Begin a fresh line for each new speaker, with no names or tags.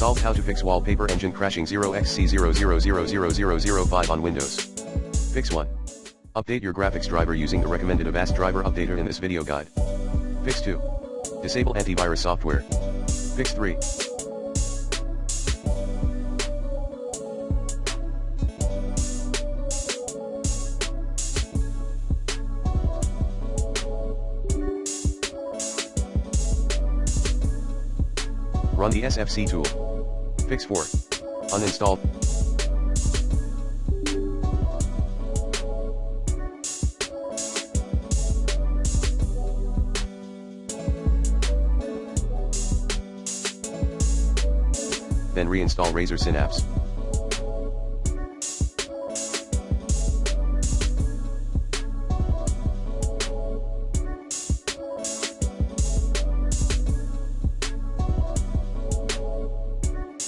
Solve how to fix wallpaper engine crashing 0xc0000005 on Windows. Fix 1. Update your graphics driver using the recommended Avast driver updater in this video guide. Fix 2. Disable antivirus software. Fix 3. Run the SFC tool. Fix 4. Uninstall. Then reinstall Razer Synapse.